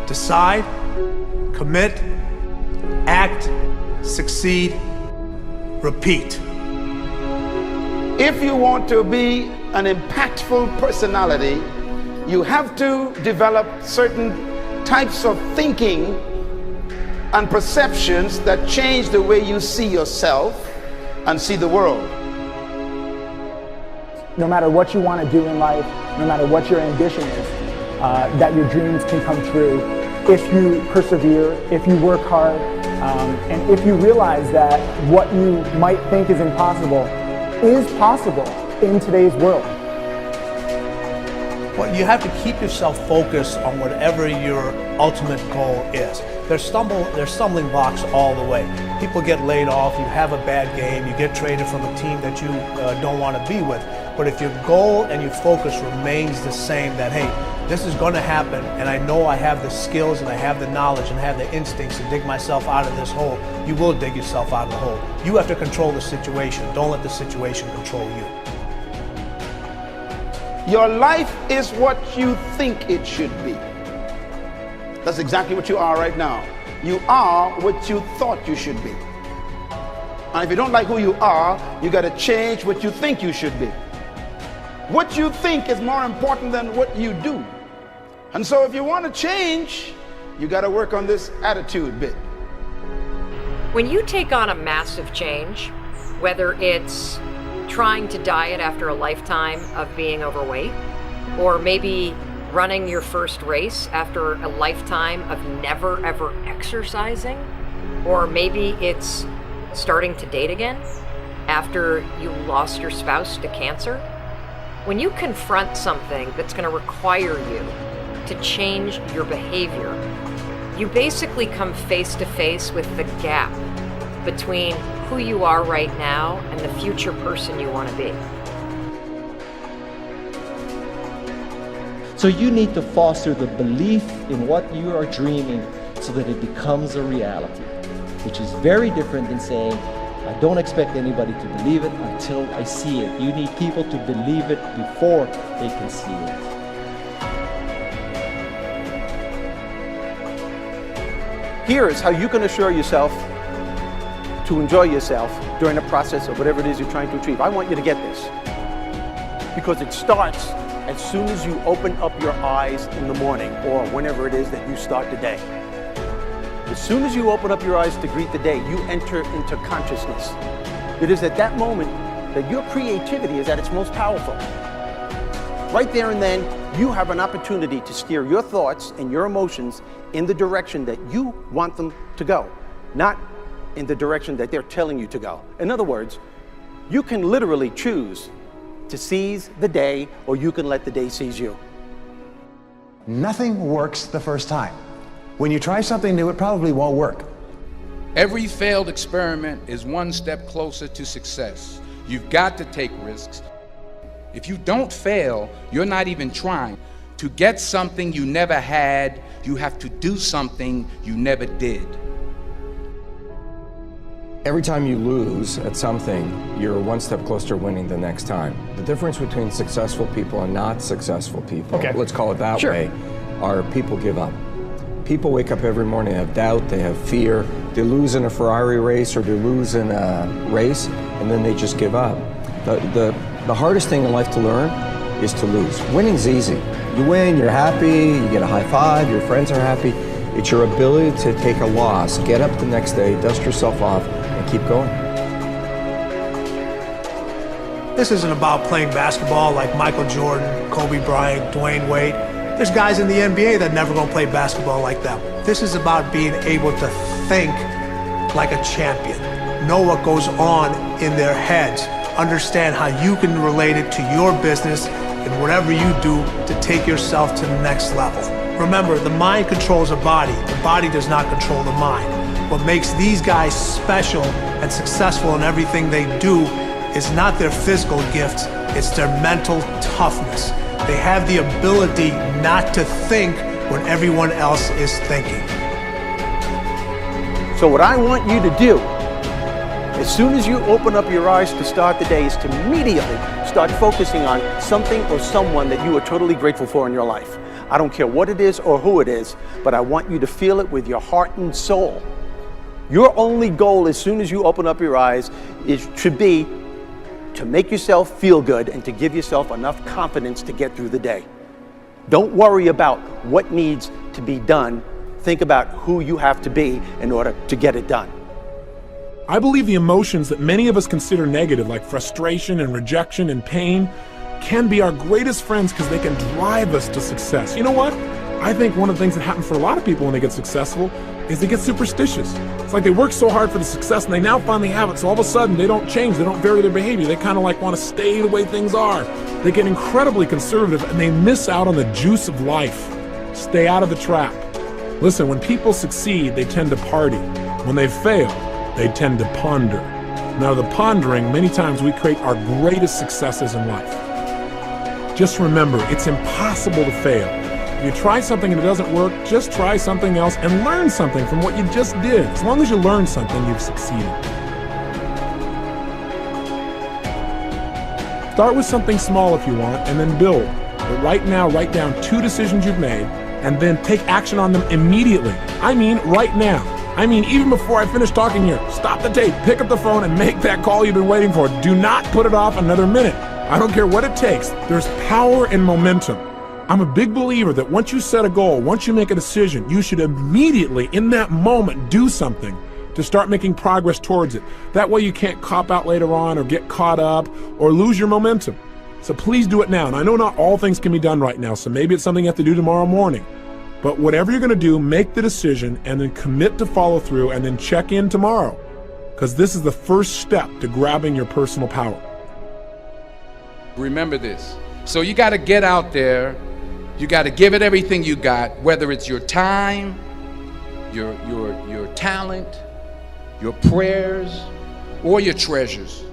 Decide, commit, act, succeed, repeat. If you want to be an impactful personality, you have to develop certain types of thinking and perceptions that change the way you see yourself and see the world. No matter what you want to do in life, no matter what your ambition is, that your dreams can come true if you persevere, if you work hard, and if you realize that what you might think is impossible is possible in today's world. Well, you have to keep yourself focused on whatever your ultimate goal is. There's stumbling blocks all the way. People get laid off, you have a bad game, you get traded from a team that you don't want to be with. But if your goal and your focus remains the same, that hey, this is going to happen, and I know I have the skills and I have the knowledge and I have the instincts to dig myself out of this hole, you will dig yourself out of the hole. You have to control the situation. Don't let the situation control you. Your life is what you think it should be. That's exactly what you are right now. You are what you thought you should be. And if you don't like who you are, you got to change what you think you should be. What you think is more important than what you do. And so if you want to change, you got to work on this attitude bit. When you take on a massive change, whether it's trying to diet after a lifetime of being overweight, or maybe running your first race after a lifetime of never ever exercising, or maybe it's starting to date again after you lost your spouse to cancer. When you confront something that's going to require you to change your behavior, you basically come face to face with the gap between who you are right now and the future person you want to be. So you need to foster the belief in what you are dreaming so that it becomes a reality, which is very different than saying, I don't expect anybody to believe it until I see it. You need people to believe it before they can see it. Here is how you can assure yourself to enjoy yourself during the process of whatever it is you're trying to achieve. I want you to get this, because it starts as soon as you open up your eyes in the morning or whenever it is that you start the day. As soon as you open up your eyes to greet the day, you enter into consciousness. It is at that moment that your creativity is at its most powerful. Right there and then, you have an opportunity to steer your thoughts and your emotions in the direction that you want them to go, not in the direction that they're telling you to go. In other words, you can literally choose to seize the day, or you can let the day seize you. Nothing works the first time. When you try something new, it probably won't work. Every failed experiment is one step closer to success. You've got to take risks. If you don't fail, you're not even trying. To get something you never had, you have to do something you never did. Every time you lose at something, you're one step closer to winning the next time. The difference between successful people and not successful people, let's call it that way, are people give up. People wake up every morning, they have doubt, they have fear, they lose in a Ferrari race or they lose in a race, and then they just give up. The hardest thing in life to learn is to lose. Winning's easy. You win, you're happy, you get a high five, your friends are happy. It's your ability to take a loss, get up the next day, dust yourself off, and keep going. This isn't about playing basketball like Michael Jordan, Kobe Bryant, Dwayne Wade. There's guys in the NBA that never gonna play basketball like them. This is about being able to think like a champion, know what goes on in their heads, understand how you can relate it to your business and whatever you do to take yourself to the next level. Remember, the mind controls the body does not control the mind. What makes these guys special and successful in everything they do is not their physical gifts, it's their mental toughness. They have the ability not to think when everyone else is thinking. So what I want you to do, as soon as you open up your eyes to start the day, is to immediately start focusing on something or someone that you are totally grateful for in your life. I don't care what it is or who it is, but I want you to feel it with your heart and soul. Your only goal as soon as you open up your eyes should be to make yourself feel good and to give yourself enough confidence to get through the day. Don't worry about what needs to be done. Think about who you have to be in order to get it done. I believe the emotions that many of us consider negative, like frustration and rejection and pain, can be our greatest friends because they can drive us to success. You know what? I think one of the things that happens for a lot of people when they get successful is they get superstitious. It's like they work so hard for the success and they now finally have it, so all of a sudden they don't change, they don't vary their behavior, they kind of like want to stay the way things are. They get incredibly conservative and they miss out on the juice of life. Stay out of the trap. Listen, when people succeed, they tend to party. When they fail, they tend to ponder. Now, the pondering, many times we create our greatest successes in life. Just remember, it's impossible to fail. If you try something and it doesn't work, just try something else and learn something from what you just did. As long as you learn something, you've succeeded. Start with something small if you want, and then build. But right now, write down 2 decisions you've made, and then take action on them immediately. I mean, right now. I mean, even before I finish talking here, stop the tape, pick up the phone, and make that call you've been waiting for. Do not put it off another minute. I don't care what it takes. There's power in momentum. I'm a big believer that once you set a goal, once you make a decision, you should immediately, in that moment, do something to start making progress towards it. That way you can't cop out later on or get caught up or lose your momentum. So please do it now. And I know not all things can be done right now, so maybe it's something you have to do tomorrow morning. But whatever you're going to do, make the decision and then commit to follow through and then check in tomorrow. Because this is the first step to grabbing your personal power. Remember this. So you got to get out there. You got to give it everything you got, whether it's your time, your talent, your prayers, or your treasures.